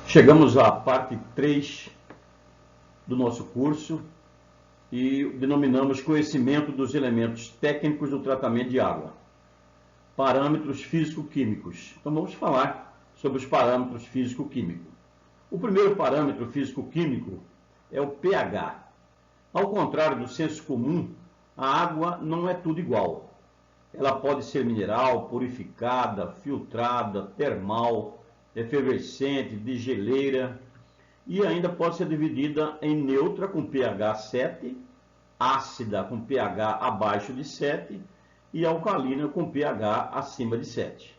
Chegamos à parte 3 do nosso curso e denominamos conhecimento dos elementos técnicos do tratamento de água. Parâmetros físico-químicos. Então vamos falar sobre os parâmetros físico-químicos. O primeiro parâmetro físico-químico é o pH. Ao contrário do senso comum, a água não é tudo igual. Ela pode ser mineral, purificada, filtrada, termal, efervescente, de geleira, e ainda pode ser dividida em neutra com pH 7, ácida com pH abaixo de 7 e alcalina com pH acima de 7.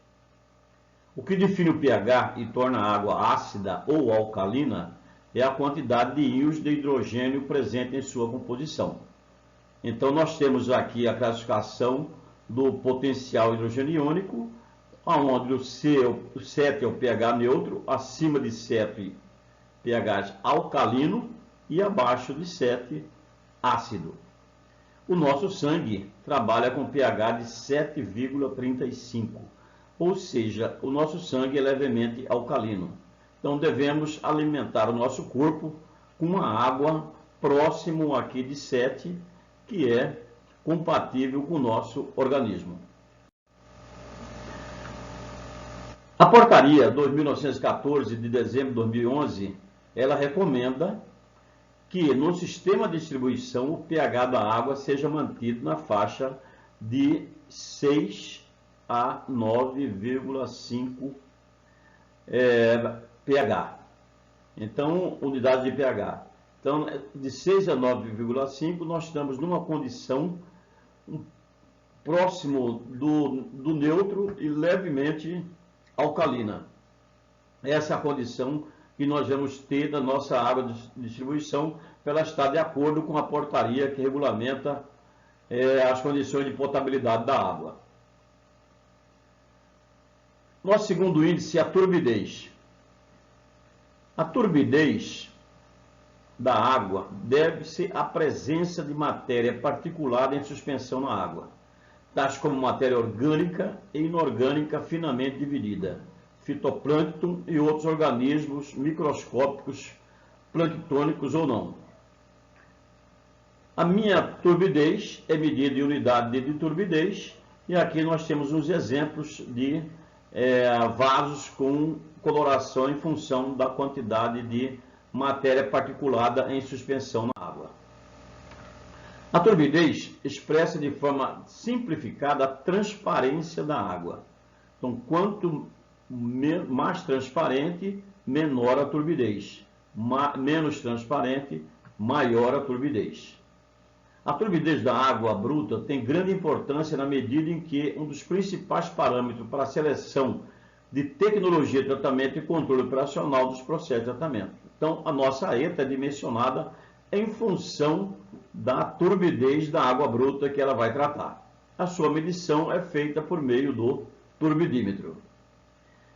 O que define o pH e torna a água ácida ou alcalina é a quantidade de íons de hidrogênio presente em sua composição. Então nós temos aqui a classificação do potencial hidrogeniônico, onde o 7 é o pH neutro, acima de 7 pH alcalino e abaixo de 7 ácido. O nosso sangue trabalha com pH de 7,35, ou seja, o nosso sangue é levemente alcalino. Então devemos alimentar o nosso corpo com uma água próximo aqui de 7, que é compatível com o nosso organismo. A portaria 2914 de dezembro de 2011, ela recomenda que no sistema de distribuição o pH da água seja mantido na faixa de 6 a 9,5 pH. Então, unidade de pH. Então, de 6 a 9,5 nós estamos numa condição próximo do neutro e levemente alcalina. Essa é a condição que nós vamos ter da nossa água de distribuição, para ela estar de acordo com a portaria que regulamenta as condições de potabilidade da água. Nosso segundo índice é a turbidez. A turbidez da água deve-se à presença de matéria particulada em suspensão na água, tais como matéria orgânica e inorgânica finamente dividida, fitoplâncton e outros organismos microscópicos, planctônicos ou não. A minha turbidez é medida em unidade de turbidez, e aqui nós temos uns exemplos de vasos com coloração em função da quantidade de matéria particulada em suspensão na água. A turbidez expressa de forma simplificada a transparência da água. Então, quanto mais transparente, menor a turbidez. Menos transparente, maior a turbidez. A turbidez da água bruta tem grande importância na medida em que um dos principais parâmetros para a seleção de tecnologia de tratamento e controle operacional dos processos de tratamento. Então, a nossa ETA é dimensionada em função da turbidez da água bruta que ela vai tratar. A sua medição é feita por meio do turbidímetro.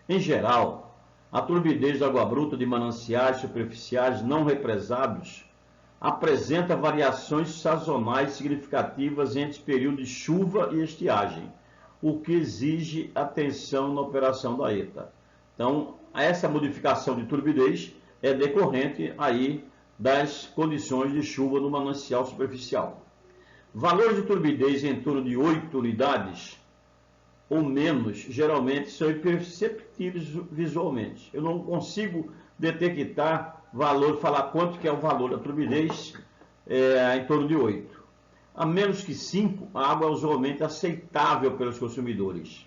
Em geral, a turbidez da água bruta de mananciais superficiais não represados apresenta variações sazonais significativas entre período de chuva e estiagem, o que exige atenção na operação da ETA. Então, essa modificação de turbidez é decorrente aí das condições de chuva no manancial superficial. Valores de turbidez em torno de 8 unidades ou menos, geralmente são imperceptíveis visualmente. Eu não consigo detectar valor, falar quanto que é o valor da turbidez em torno de 8. A menos que 5, a água é usualmente aceitável pelos consumidores.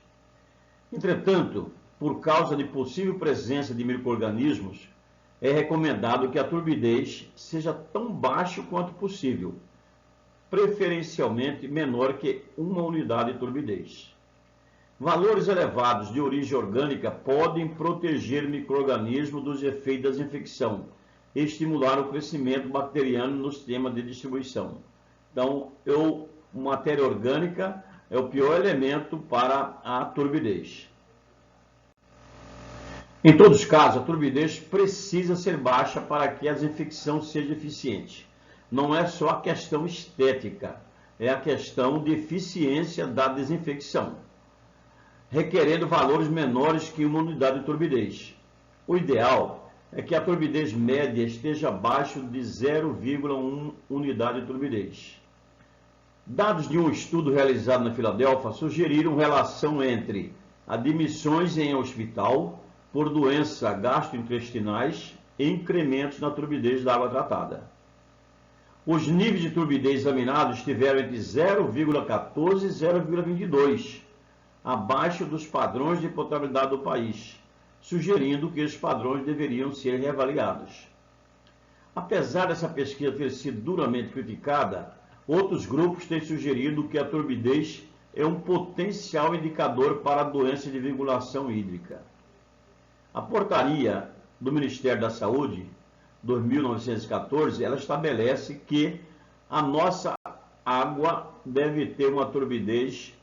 Entretanto, por causa de possível presença de micro-organismos, é recomendado que a turbidez seja tão baixa quanto possível, preferencialmente menor que 1 unidade de turbidez. Valores elevados de origem orgânica podem proteger o micro-organismo dos efeitos da infecção e estimular o crescimento bacteriano no sistema de distribuição. Então, matéria orgânica é o pior elemento para a turbidez. Em todos os casos, a turbidez precisa ser baixa para que a desinfecção seja eficiente. Não é só a questão estética, é a questão de eficiência da desinfecção, requerendo valores menores que 1 unidade de turbidez. O ideal é que a turbidez média esteja abaixo de 0,1 unidade de turbidez. Dados de um estudo realizado na Filadélfia sugeriram relação entre admissões em hospital por doenças gastrointestinais e incrementos na turbidez da água tratada. Os níveis de turbidez examinados estiveram entre 0,14 e 0,22, abaixo dos padrões de potabilidade do país, sugerindo que os padrões deveriam ser reavaliados. Apesar dessa pesquisa ter sido duramente criticada, outros grupos têm sugerido que a turbidez é um potencial indicador para a doença de vinculação hídrica. A portaria do Ministério da Saúde, 2914, ela estabelece que a nossa água deve ter uma turbidez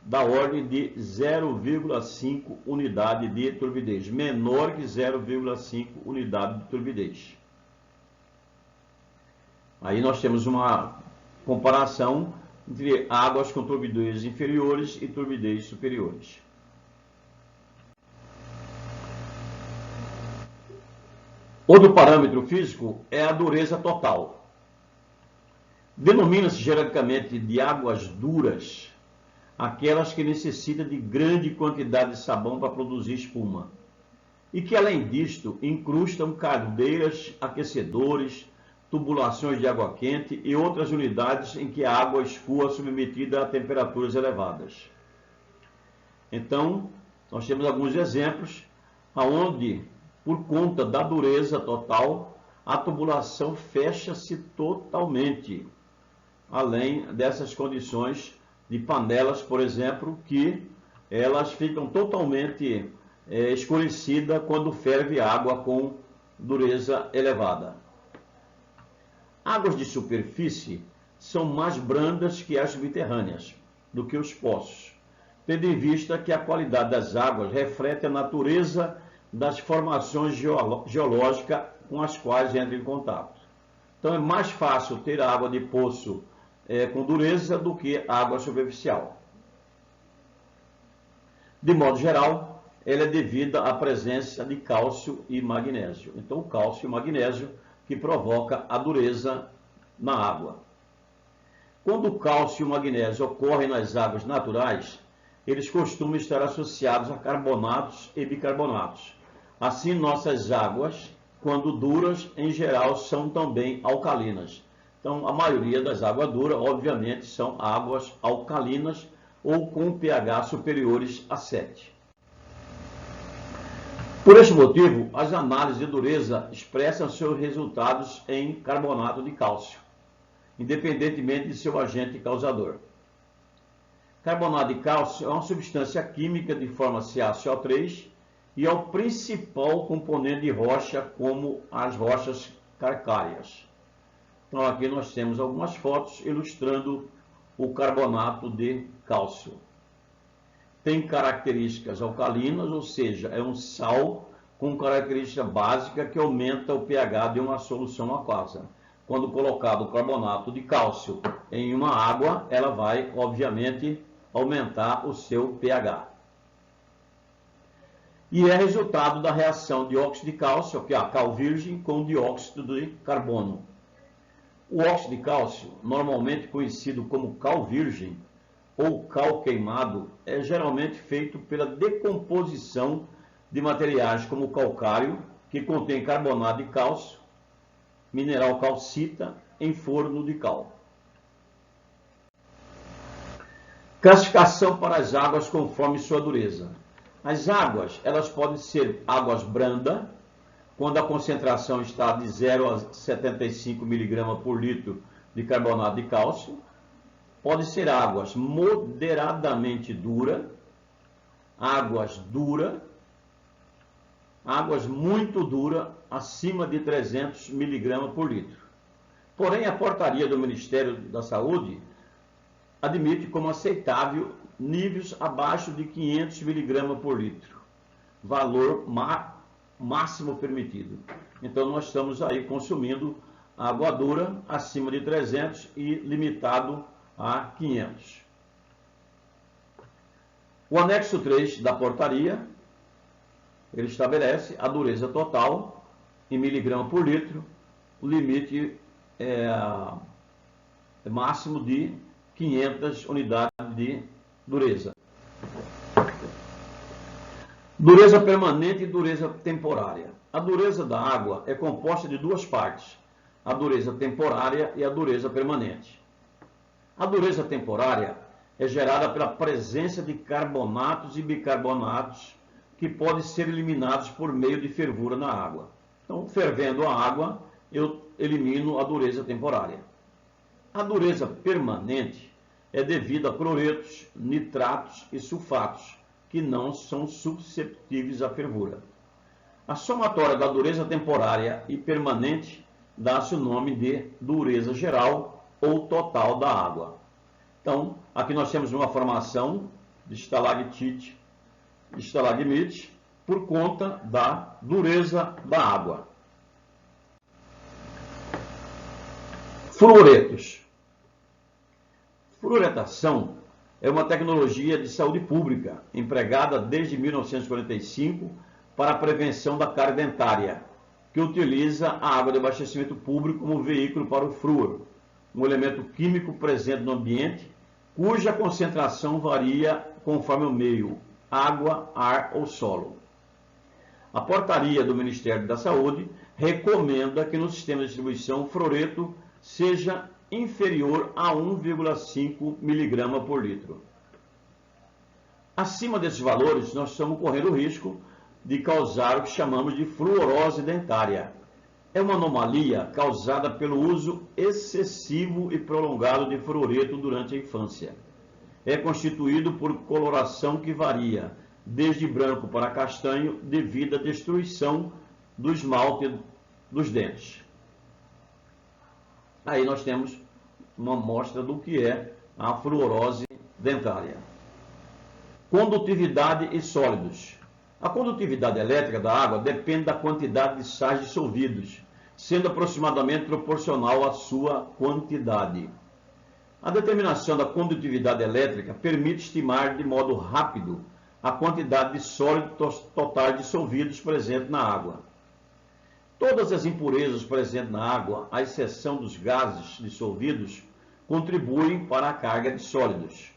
da ordem de 0,5 unidade de turbidez, menor que 0,5 unidade de turbidez. Aí nós temos uma comparação entre águas com turbidez inferiores e turbidez superiores. Outro parâmetro físico é a dureza total. Denomina-se genericamente de águas duras aquelas que necessitam de grande quantidade de sabão para produzir espuma e que, além disto, incrustam caldeiras, aquecedores, tubulações de água quente e outras unidades em que a água escoa submetida a temperaturas elevadas. Então, nós temos alguns exemplos onde, por conta da dureza total, a tubulação fecha-se totalmente, além dessas condições de panelas, por exemplo, que elas ficam totalmente escurecidas quando ferve água com dureza elevada. Águas de superfície são mais brandas que as subterrâneas, do que os poços, tendo em vista que a qualidade das águas reflete a natureza das formações geológicas com as quais entra em contato. Então é mais fácil ter água de poço com dureza do que água superficial. De modo geral, ela é devida à presença de cálcio e magnésio. Então o cálcio e o magnésio que provoca a dureza na água. Quando o cálcio e o magnésio ocorrem nas águas naturais, eles costumam estar associados a carbonatos e bicarbonatos. Assim, nossas águas, quando duras, em geral, são também alcalinas. Então, a maioria das águas duras, obviamente, são águas alcalinas ou com pH superiores a 7. Por este motivo, as análises de dureza expressam seus resultados em carbonato de cálcio, independentemente de seu agente causador. Carbonato de cálcio é uma substância química de forma CaCO3 e é o principal componente de rocha, como as rochas calcárias. Então aqui nós temos algumas fotos ilustrando o carbonato de cálcio. Tem características alcalinas, ou seja, é um sal com característica básica que aumenta o pH de uma solução aquosa. Quando colocado o carbonato de cálcio em uma água, ela vai, obviamente, aumentar o seu pH. E é resultado da reação de óxido de cálcio, que é a cal virgem, com dióxido de carbono. O óxido de cálcio, normalmente conhecido como cal virgem ou cal queimado, é geralmente feito pela decomposição de materiais como o calcário, que contém carbonato de cálcio, mineral calcita, em forno de cal. Classificação para as águas conforme sua dureza. As águas, elas podem ser águas brandas, quando a concentração está de 0 a 75 mg por litro de carbonato de cálcio. Pode ser águas moderadamente duras, águas muito duras, acima de 300 mg por litro. Porém, a portaria do Ministério da Saúde admite como aceitável níveis abaixo de 500 mg por litro, valor máximo permitido. Então nós estamos aí consumindo água dura acima de 300 e limitado a 500. O anexo 3 da portaria, ele estabelece a dureza total em miligrama por litro, o limite máximo de 500 unidades de dureza. Dureza permanente e dureza temporária. A dureza da água é composta de duas partes, a dureza temporária e a dureza permanente. A dureza temporária é gerada pela presença de carbonatos e bicarbonatos que podem ser eliminados por meio de fervura na água. Então, fervendo a água, eu elimino a dureza temporária. A dureza permanente é devida a cloretos, nitratos e sulfatos, que não são susceptíveis à fervura. A somatória da dureza temporária e permanente dá-se o nome de dureza geral ou total da água. Então, aqui nós temos uma formação de estalactite, estalagmite, por conta da dureza da água. Fluoretos. Fluoretação é uma tecnologia de saúde pública empregada desde 1945 para a prevenção da cárie dentária, que utiliza a água de abastecimento público como veículo para o flúor, um elemento químico presente no ambiente, cuja concentração varia conforme o meio, água, ar ou solo. A portaria do Ministério da Saúde recomenda que no sistema de distribuição o fluoreto seja inferior a 1,5 mg por litro. Acima desses valores, nós estamos correndo o risco de causar o que chamamos de fluorose dentária. É uma anomalia causada pelo uso excessivo e prolongado de fluoreto durante a infância. É constituído por coloração que varia desde branco para castanho devido à destruição do esmalte dos dentes. Aí nós temos uma amostra do que é a fluorose dentária. Condutividade e sólidos. A condutividade elétrica da água depende da quantidade de sais dissolvidos, sendo aproximadamente proporcional à sua quantidade. A determinação da condutividade elétrica permite estimar de modo rápido a quantidade de sólidos totais dissolvidos presentes na água. Todas as impurezas presentes na água, à exceção dos gases dissolvidos, contribuem para a carga de sólidos.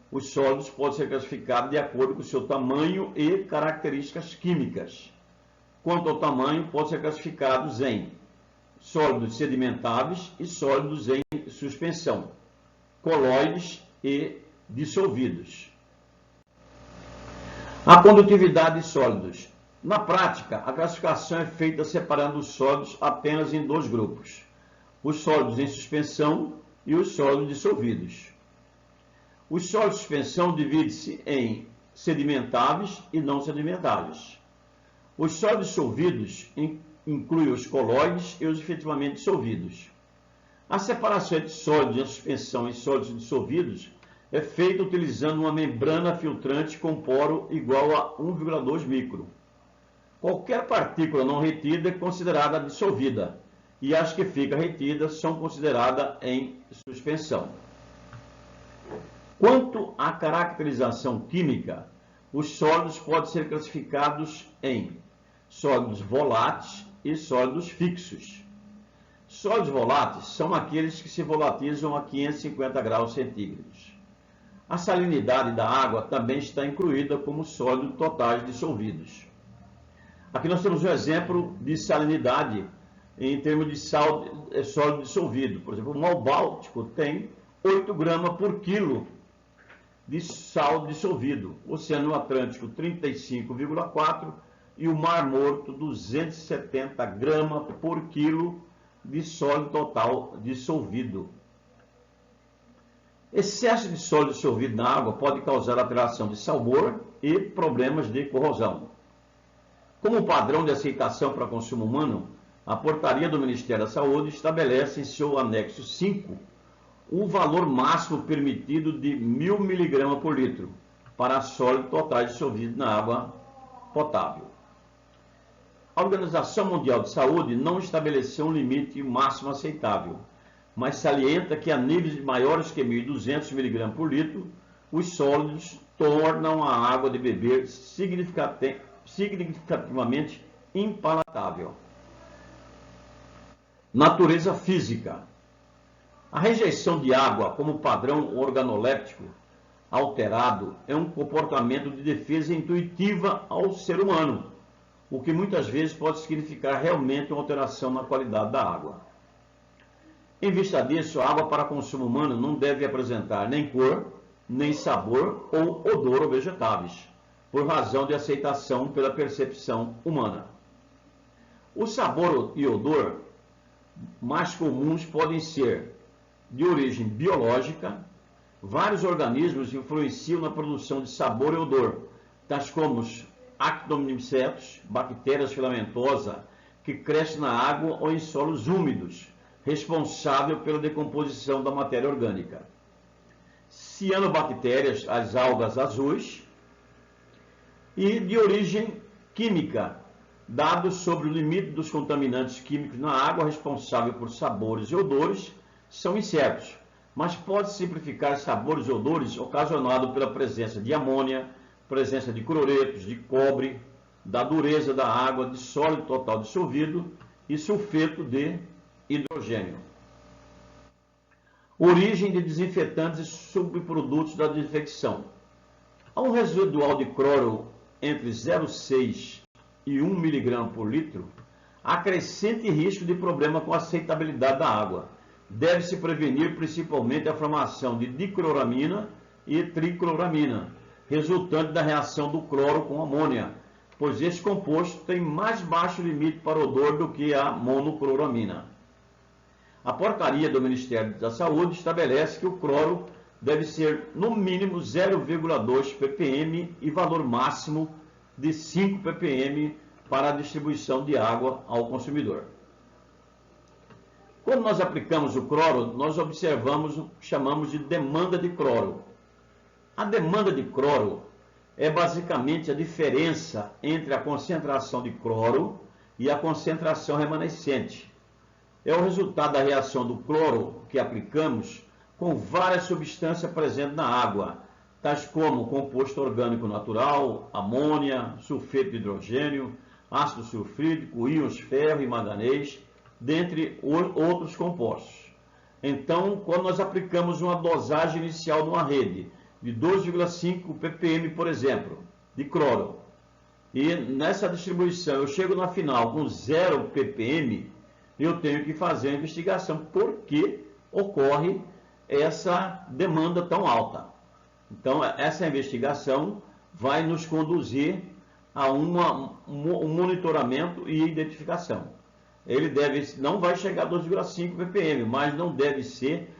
Os sólidos podem ser classificados de acordo com o seu tamanho e características químicas. Quanto ao tamanho, podem ser classificados em sólidos sedimentáveis e sólidos em suspensão, colóides e dissolvidos. A condutividade de sólidos. Na prática, a classificação é feita separando os sólidos apenas em dois grupos: os sólidos em suspensão e os sólidos dissolvidos. Os sólidos de suspensão dividem-se em sedimentáveis e não sedimentáveis. Os sólidos dissolvidos incluem os colóides e os efetivamente dissolvidos. A separação entre sólidos em suspensão e sólidos dissolvidos é feita utilizando uma membrana filtrante com poro igual a 1,2 micro. Qualquer partícula não retida é considerada dissolvida, e as que ficam retidas são consideradas em suspensão. Quanto à caracterização química, os sólidos podem ser classificados em sólidos voláteis e sólidos fixos. Sólidos voláteis são aqueles que se volatilizam a 550 graus centígrados. A salinidade da água também está incluída como sólidos totais dissolvidos. Aqui nós temos um exemplo de salinidade em termos de sólido dissolvido. Por exemplo, o Mar Báltico tem 8 gramas por quilo de sal dissolvido. O Oceano Atlântico, 35,4 e o Mar Morto, 270 gramas por quilo de sólido total dissolvido. Excesso de sólido dissolvido na água pode causar alteração de sabor e problemas de corrosão. Como padrão de aceitação para consumo humano, a portaria do Ministério da Saúde estabelece em seu anexo 5 o valor máximo permitido de 1.000 mg por litro para sólido total dissolvido na água potável. A Organização Mundial de Saúde não estabeleceu um limite máximo aceitável, mas salienta que a níveis maiores que 1.200 mg por litro, os sólidos tornam a água de beber significativamente impalatável. Natureza física. A rejeição de água como padrão organoléptico alterado é um comportamento de defesa intuitiva ao ser humano, o que muitas vezes pode significar realmente uma alteração na qualidade da água. Em vista disso, a água para consumo humano não deve apresentar nem cor, nem sabor ou odor objetáveis, por razão de aceitação pela percepção humana. O sabor e odor mais comuns podem ser de origem biológica. Vários organismos influenciam na produção de sabor e odor, tais como os actinomycetos, bactérias filamentosas que crescem na água ou em solos úmidos, responsável pela decomposição da matéria orgânica. Cianobactérias, as algas azuis, e de origem química, dados sobre o limite dos contaminantes químicos na água responsável por sabores e odores, são incertos, mas pode simplificar sabores e odores ocasionados pela presença de amônia, presença de cloretos, de cobre, da dureza da água, de sólido total dissolvido e sulfeto de hidrogênio. Origem de desinfetantes e subprodutos da desinfecção. Há um residual de cloro entre 0,6 e 1 mg por litro, há crescente risco de problema com a aceitabilidade da água. Deve-se prevenir principalmente a formação de dicloramina e tricloramina, resultante da reação do cloro com amônia, pois este composto tem mais baixo limite para odor do que a monocloramina. A portaria do Ministério da Saúde estabelece que o cloro deve ser no mínimo 0,2 ppm e valor máximo de 5 ppm para a distribuição de água ao consumidor. Quando nós aplicamos o cloro, nós observamos o que chamamos de demanda de cloro. A demanda de cloro é basicamente a diferença entre a concentração de cloro e a concentração remanescente. É o resultado da reação do cloro que aplicamos com várias substâncias presentes na água, tais como composto orgânico natural, amônia, sulfeto de hidrogênio, ácido sulfídrico, íons ferro e manganês, dentre outros compostos. Então, quando nós aplicamos uma dosagem inicial numa rede de 2,5 ppm, por exemplo, de cloro, e nessa distribuição eu chego na final com 0 ppm, eu tenho que fazer a investigação por que ocorre essa demanda tão alta. Então, essa investigação vai nos conduzir a um monitoramento e identificação. Ele não vai chegar a 2,5 ppm, mas não deve ser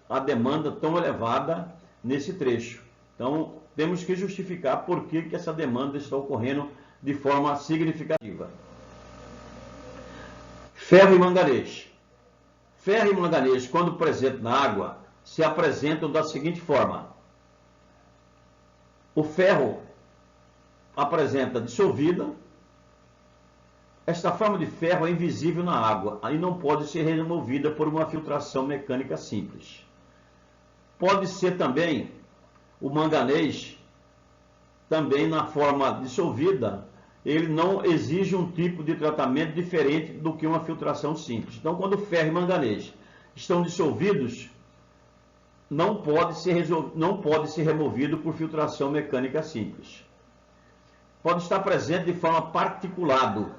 a demanda tão elevada nesse trecho. Então, temos que justificar por que essa demanda está ocorrendo de forma significativa. Ferro e manganês. Ferro e manganês, quando presentes na água, se apresentam da seguinte forma. O ferro apresenta dissolvida. Esta forma de ferro é invisível na água e não pode ser removida por uma filtração mecânica simples. Pode ser também o manganês, também na forma dissolvida, ele não exige um tipo de tratamento diferente do que uma filtração simples. Então, quando ferro e manganês estão dissolvidos, não pode ser removido por filtração mecânica simples. Pode estar presente de forma particulado.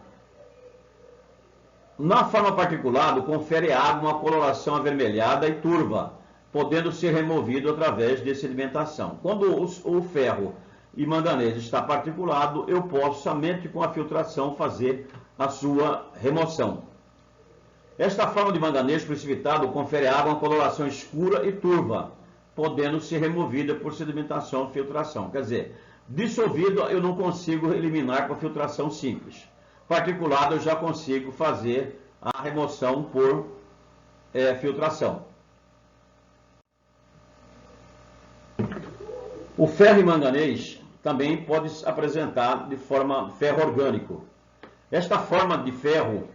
Na forma particulado, confere à água uma coloração avermelhada e turva, podendo ser removido através de sedimentação. Quando o ferro e manganês está particulado, eu posso somente com a filtração fazer a sua remoção. Esta forma de manganês precipitado confere à água uma coloração escura e turva, podendo ser removida por sedimentação ou filtração. Quer dizer, dissolvido eu não consigo eliminar com a filtração simples. Particulado eu já consigo fazer a remoção por filtração. O ferro e manganês também pode se apresentar de forma ferro orgânico. Esta forma de ferro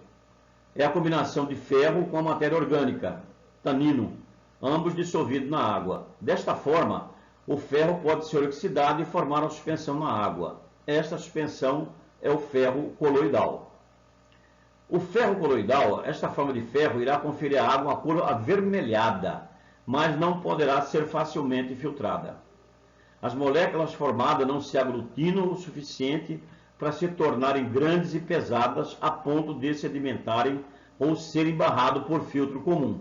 é a combinação de ferro com a matéria orgânica, tanino, ambos dissolvidos na água. Desta forma, o ferro pode ser oxidado e formar uma suspensão na água. Esta suspensão é o ferro coloidal. O ferro coloidal, esta forma de ferro, irá conferir à água uma cor avermelhada, mas não poderá ser facilmente filtrada. As moléculas formadas não se aglutinam o suficiente para se tornarem grandes e pesadas a ponto de sedimentarem ou serem barrados por filtro comum.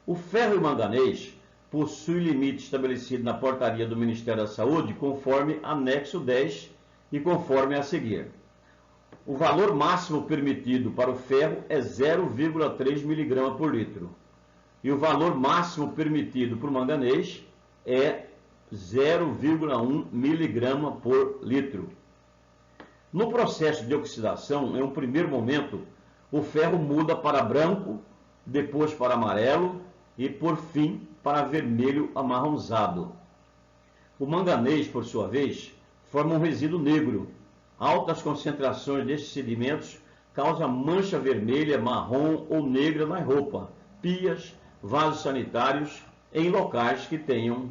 O ferro e o manganês possuem limite estabelecido na portaria do Ministério da Saúde, conforme anexo 10 e conforme a seguir. O valor máximo permitido para o ferro é 0,3 mg por litro. E o valor máximo permitido para o manganês é 0,1 mg por litro. No processo de oxidação, em um primeiro momento, o ferro muda para branco, depois para amarelo e, por fim, para vermelho amarronzado. O manganês, por sua vez, forma um resíduo negro. Altas concentrações destes sedimentos causam mancha vermelha, marrom ou negra na roupa, pias, vasos sanitários em locais que tenham